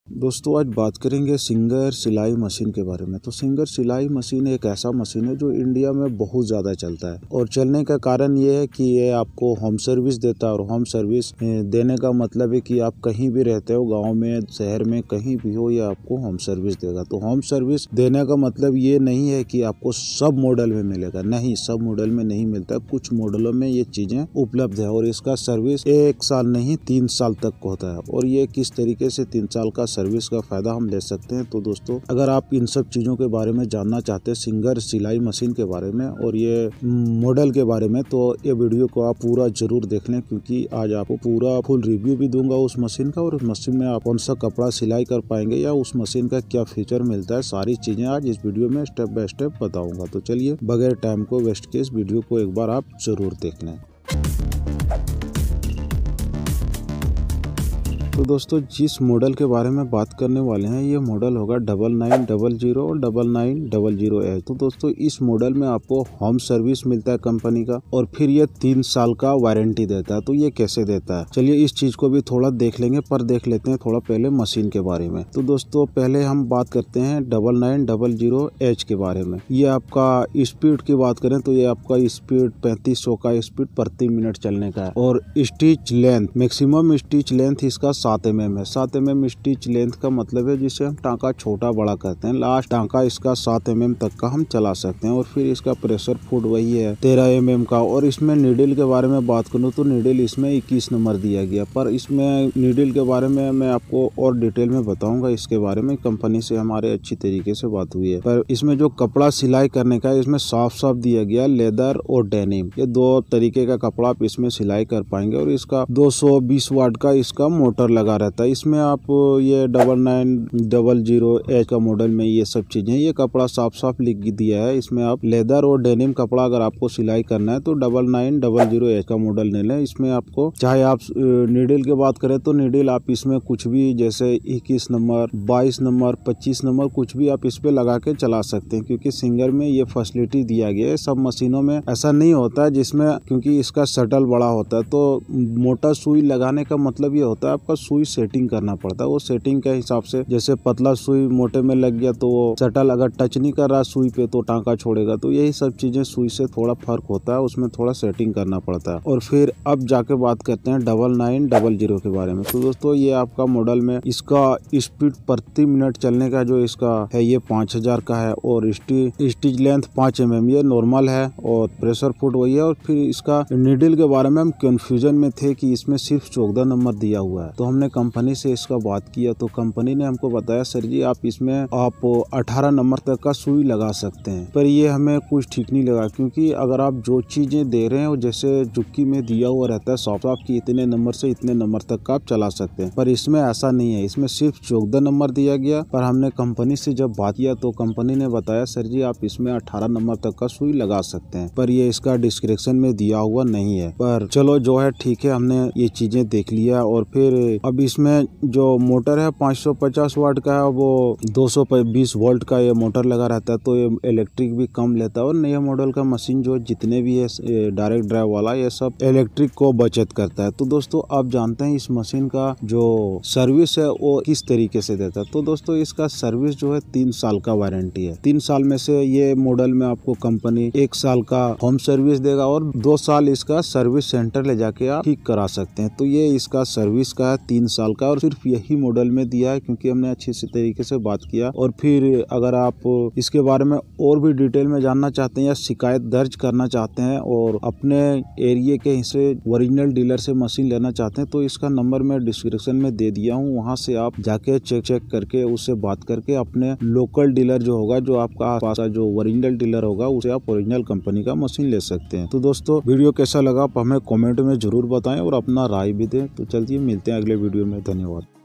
दोस्तों आज बात करेंगे सिंगर सिलाई मशीन के बारे में। तो सिंगर सिलाई मशीन एक ऐसा मशीन है जो इंडिया में बहुत ज़्यादा चलता है और चलने का कारण ये है कि ये आपको होम सर्विस देता है। और होम सर्विस देने का मतलब है कि आप कहीं भी रहते हो, गांव में, शहर में, कहीं भी हो, ये आपको होम सर्विस देगा। तो होम सर्विस देने का मतलब ये नहीं है कि आपको सब मॉडल में मिलेगा, नहीं, सब मॉडल में नहीं मिलता। कुछ मॉडलों में ये चीज़ें उपलब्ध है और इसका सर्विस 1 साल नहीं 3 साल तक का होता है। और ये किस तरीके से 3 साल का सर्विस का फायदा हम ले सकते हैं। तो दोस्तों अगर आप इन सब चीजों के बारे में जानना चाहते हैं, सिंगर सिलाई मशीन के बारे में और ये मॉडल के बारे में, तो ये वीडियो को आप पूरा जरूर देख लें, क्योंकि आज आपको पूरा फुल रिव्यू भी दूंगा उस मशीन का। और उस मशीन में आप कौन सा कपड़ा सिलाई कर पाएंगे या उस मशीन का क्या फीचर मिलता है, सारी चीजें आज इस वीडियो में स्टेप बाय स्टेप बताऊंगा। तो चलिए बगैर टाइम को वेस्ट के इस वीडियो को एक बार आप जरूर देख लें। तो दोस्तों जिस मॉडल के बारे में बात करने वाले हैं, ये मॉडल होगा 9900 और 9900H। तो दोस्तों इस मॉडल में आपको होम सर्विस मिलता है कंपनी का और फिर ये 3 साल का वारंटी देता है। तो ये कैसे देता है, चलिए इस चीज को भी थोड़ा देख लेंगे, पर देख लेते हैं थोड़ा पहले मशीन के बारे में। तो दोस्तों पहले हम बात करते हैं 9900H के बारे में। ये आपका स्पीड की बात करें तो ये आपका स्पीड 3500 का स्पीड प्रति मिनट चलने का है। और stitch length, maximum stitch length इसका 7 mm है। 7 mm स्टिच लेंथ का मतलब है जिसे हम टाँका छोटा बड़ा करते हैं। लास्ट टाँका इसका 7 mm तक का हम चला सकते हैं। और फिर इसका प्रेशर फुट वही है 13 mm का। और इसमें नीडल के बारे में बात करूँ तो नीडल इसमें 21 नंबर दिया गया, पर इसमें नीडल के बारे में मैं आपको और डिटेल में बताऊंगा। इसके बारे में कंपनी से हमारे अच्छी तरीके से बात हुई है। पर इसमें जो कपड़ा सिलाई करने का इसमें साफ साफ दिया गया लेदर और डेनिम, ये 2 तरीके का कपड़ा आप इसमें सिलाई कर पाएंगे। और इसका 220 वाट का इसका मोटर लगा रहता है। इसमें आप ये 9900H का मॉडल में ये सब चीजें, ये कपड़ा साफ साफ लिख दिया है। इसमें आप लेदर और डेनिम कपड़ा अगर आपको सिलाई करना है तो 9900H का मॉडल ले लें। इसमें आपको चाहे आप नीडल की बात करें तो नीडल आप इसमें कुछ भी, जैसे 21 नंबर, 22 नंबर, 25 नंबर, कुछ भी आप इस पे लगा के चला सकते हैं, क्योंकि सिंगर में ये फैसिलिटी दिया गया है। सब मशीनों में ऐसा नहीं होता है, जिसमें क्योंकि इसका शटल बड़ा होता है तो मोटा सुई लगाने का मतलब ये होता है आपका सुई सेटिंग करना पड़ता है। वो सेटिंग के हिसाब से, जैसे पतला सुई मोटे में लग गया तो वो शटल अगर टच नहीं कर रहा सुई पे तो टाँका छोड़ेगा। तो यही सब चीजें सुई से थोड़ा फर्क होता है, उसमें थोड़ा सेटिंग करना पड़ता है। और फिर अब जाके बात करते हैं 9900 के बारे में। तो दोस्तों ये आपका मॉडल में इसका स्पीड प्रति मिनट चलने का जो इसका है ये 5000 का है। और स्टिच लेंथ 5 mm ये नॉर्मल है और प्रेशर फुट वही है। और फिर इसका नीडल के बारे में हम कंफ्यूजन में थे कि इसमें सिर्फ 14 नंबर दिया हुआ है। तो हमने कंपनी से इसका बात किया तो कंपनी ने हमको बताया, सर जी आप इसमें आप 18 नंबर तक का सुई लगा सकते हैं। पर ये हमें कुछ ठीक नहीं लगा, क्योंकि अगर आप जो चीजें दे रहे हैं जैसे जुक्की में दिया हुआ रहता है साफ साफ कि इतने नंबर से इतने नंबर तक का आप चला सकते हैं, पर इसमें ऐसा नहीं है। इसमें सिर्फ 14 नंबर दिया गया। पर हमने कंपनी से जब बात किया तो कंपनी ने बताया, सर जी आप इसमें 18 नंबर तक का सुई लगा सकते हैं, पर ये इसका डिस्क्रिप्शन में दिया हुआ नहीं है। पर चलो जो है ठीक है, हमने ये चीजें देख लिया। और फिर अब इसमें जो मोटर है 550 वाट का है, वो 220 वोल्ट का ये मोटर लगा रहता है, तो ये इलेक्ट्रिक भी कम लेता है। और नए मॉडल का मशीन जो जितने भी है डायरेक्ट ड्राइव वाला, ये सब इलेक्ट्रिक को बचत करता है। तो दोस्तों आप जानते हैं इस मशीन का जो सर्विस है वो किस तरीके से देता है। तो दोस्तों इसका सर्विस जो है 3 साल का वारंटी है। 3 साल में से ये मॉडल में आपको कंपनी 1 साल का होम सर्विस देगा और 2 साल इसका सर्विस सेंटर ले जाके आप ठीक करा सकते हैं। तो ये इसका सर्विस का है 3 साल का, और सिर्फ यही मॉडल में दिया है क्योंकि हमने अच्छी सी तरीके से बात किया। और फिर अगर आप इसके बारे में और भी डिटेल में जानना चाहते हैं या शिकायत दर्ज करना चाहते हैं और अपने एरिया के हिस्से ओरिजिनल डीलर से मशीन लेना चाहते हैं, तो इसका नंबर मैं डिस्क्रिप्शन में दे दिया हूँ। वहाँ से आप जाके चेक करके उससे बात करके अपने लोकल डीलर जो होगा, जो आपका पास जो ओरिजिनल डीलर होगा, उसे आप ओरिजिनल कंपनी का मशीन ले सकते हैं। तो दोस्तों वीडियो कैसा लगा आप हमें कॉमेंट में जरूर बताएं और अपना राय भी दें। तो चलिए मिलते हैं अगले वीडियो में, धन्यवाद।